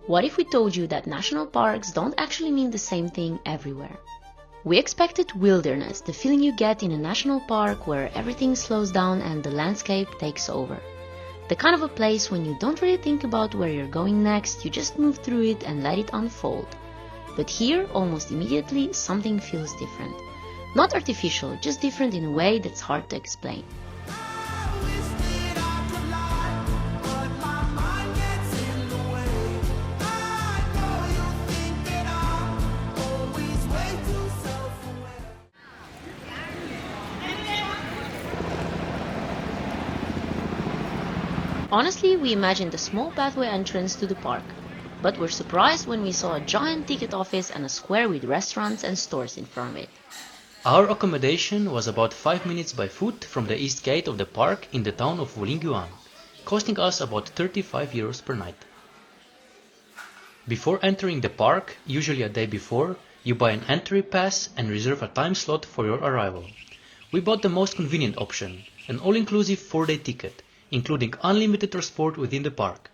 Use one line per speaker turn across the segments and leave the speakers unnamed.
What if we told you that national parks don't actually mean the same thing everywhere? We expected wilderness, the feeling you get in a national park where everything slows down and the landscape takes over. The kind of a place when you don't really think about where you're going next, you just move through it and let it unfold. But here, almost immediately, something feels different. Not artificial, just different in a way that's hard to explain. Honestly, we imagined a small pathway entrance to the park, but were surprised when we saw a giant ticket office and a square with restaurants and stores in front of it.
Our accommodation was about 5 minutes by foot from the east gate of the park in the town of Wulingyuan, costing us about 35 euros per night. Before entering the park, usually a day before, you buy an entry pass and reserve a time slot for your arrival. We bought the most convenient option, an all-inclusive 4-day ticket, including unlimited transport within the park.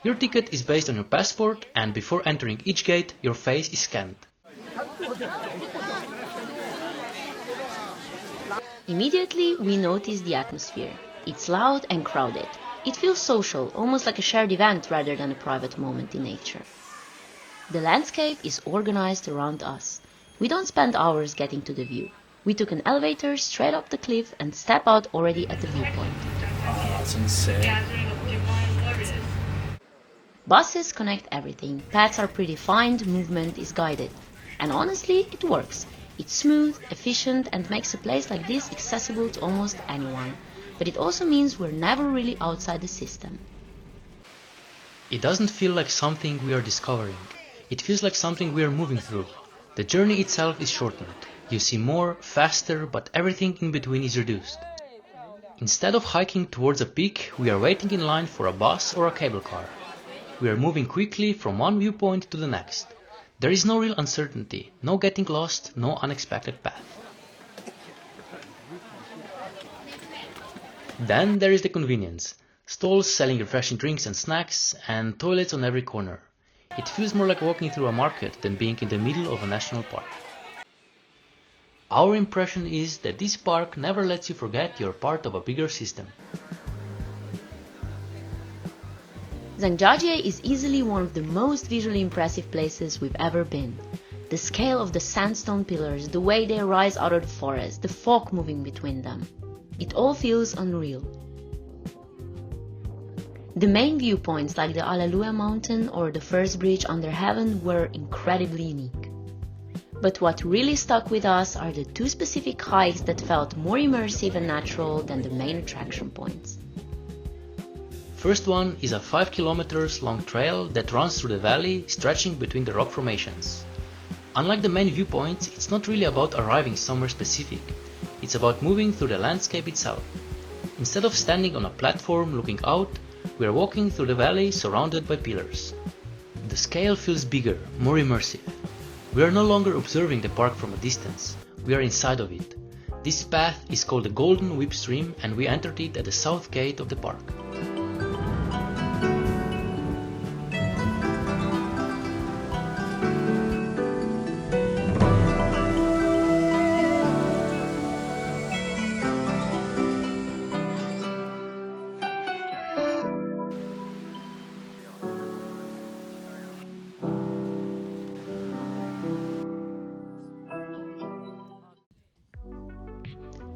Your ticket is based on your passport, and before entering each gate, your face is scanned.
Immediately, we notice the atmosphere. It's loud and crowded. It feels social, almost like a shared event rather than a private moment in nature. The landscape is organized around us. We don't spend hours getting to the view. We took an elevator straight up the cliff and step out already at the viewpoint.
Oh, that's insane.
Buses connect everything, paths are predefined, movement is guided. And honestly, it works. It's smooth, efficient, and makes a place like this accessible to almost anyone. But it also means we're never really outside the system.
It doesn't feel like something we are discovering. It feels like something we are moving through. The journey itself is shortened. You see more, faster, but everything in between is reduced. Instead of hiking towards a peak, we are waiting in line for a bus or a cable car. We are moving quickly from one viewpoint to the next. There is no real uncertainty, no getting lost, no unexpected path. Then there is the convenience. Stalls selling refreshing drinks and snacks, and toilets on every corner. It feels more like walking through a market than being in the middle of a national park. Our impression is that this park never lets you forget you're part of a bigger system.
Zhangjiajie is easily one of the most visually impressive places we've ever been. The scale of the sandstone pillars, the way they rise out of the forest, the fog moving between them. It all feels unreal. The main viewpoints like the Hallelujah Mountain or the first bridge under heaven were incredibly unique. But what really stuck with us are the two specific hikes that felt more immersive and natural than the main attraction points.
First one is a 5 kilometers long trail that runs through the valley, stretching between the rock formations. Unlike the main viewpoints, it's not really about arriving somewhere specific. It's about moving through the landscape itself. Instead of standing on a platform looking out, we are walking through the valley surrounded by pillars. The scale feels bigger, more immersive. We are no longer observing the park from a distance, we are inside of it. This path is called the Golden Whip Stream, and we entered it at the south gate of the park.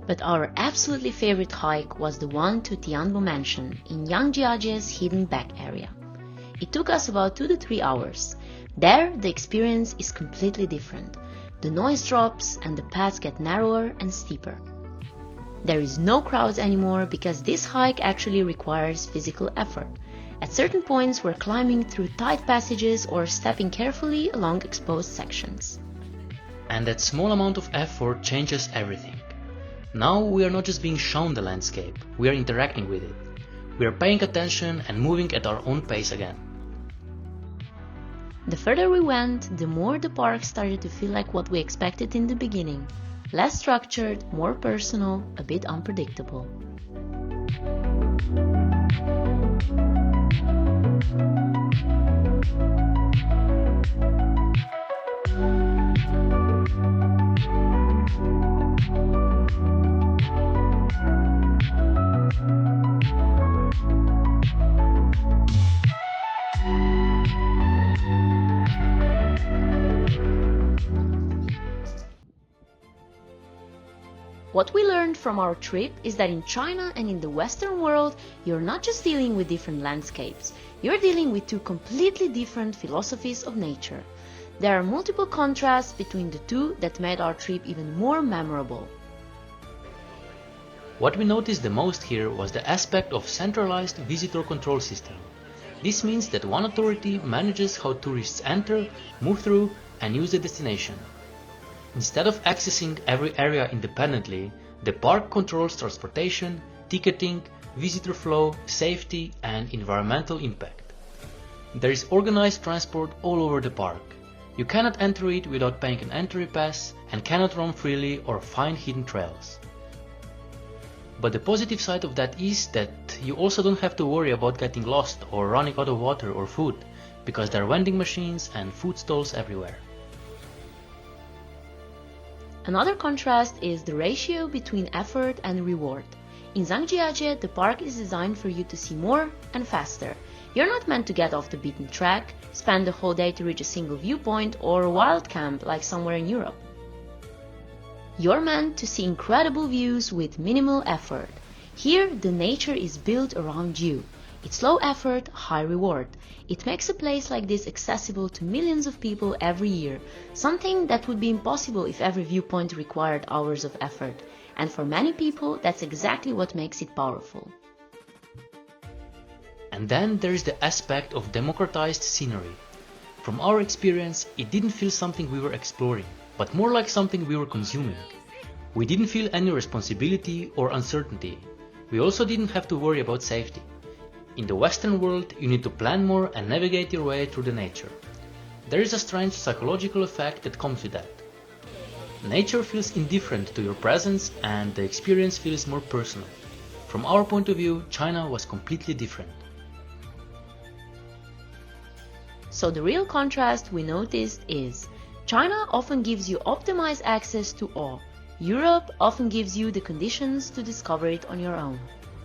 But our absolutely favorite hike was the one to Tianbo Mansion in Zhangjiajie's hidden back area. It took us about 2 to 3 hours. There, the experience is completely different. The noise drops and the paths get narrower and steeper. There is no crowds anymore because this hike actually requires physical effort. At certain points, we're climbing through tight passages or stepping carefully along exposed sections.
And that small amount of effort changes everything. Now we are not just being shown the landscape, we are interacting with it. We are paying attention and moving at our own pace again.
The further we went, the more the park started to feel like what we expected in the beginning. Less structured, more personal, a bit unpredictable. What we learned from our trip is that in China and in the Western world, you're not just dealing with different landscapes, you're dealing with two completely different philosophies of nature. There are multiple contrasts between the two that made our trip even more memorable.
What we noticed the most here was the aspect of centralized visitor control system. This means that one authority manages how tourists enter, move through, and use the destination. Instead of accessing every area independently, the park controls transportation, ticketing, visitor flow, safety, and environmental impact. There is organized transport all over the park. You cannot enter it without paying an entry pass and cannot roam freely or find hidden trails. But the positive side of that is that you also don't have to worry about getting lost or running out of water or food, because there are vending machines and food stalls everywhere.
Another contrast is the ratio between effort and reward. In Zhangjiajie, the park is designed for you to see more and faster. You're not meant to get off the beaten track, spend the whole day to reach a single viewpoint or wild camp like somewhere in Europe. You're meant to see incredible views with minimal effort. Here, the nature is built around you. It's low effort, high reward. It makes a place like this accessible to millions of people every year, something that would be impossible if every viewpoint required hours of effort. And for many people, that's exactly what makes it powerful.
And then there is the aspect of democratized scenery. From our experience, it didn't feel something we were exploring, but more like something we were consuming. We didn't feel any responsibility or uncertainty. We also didn't have to worry about safety. In the Western world, you need to plan more and navigate your way through the nature. There is a strange psychological effect that comes with that. Nature feels indifferent to your presence and the experience feels more personal. From our point of view, China was completely different.
So the real contrast we noticed is China often gives you optimized access to awe. Europe often gives you the conditions to discover it on your own.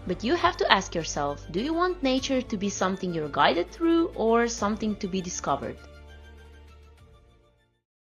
But you have to ask yourself, do you want nature to be something you're guided through or something to be discovered?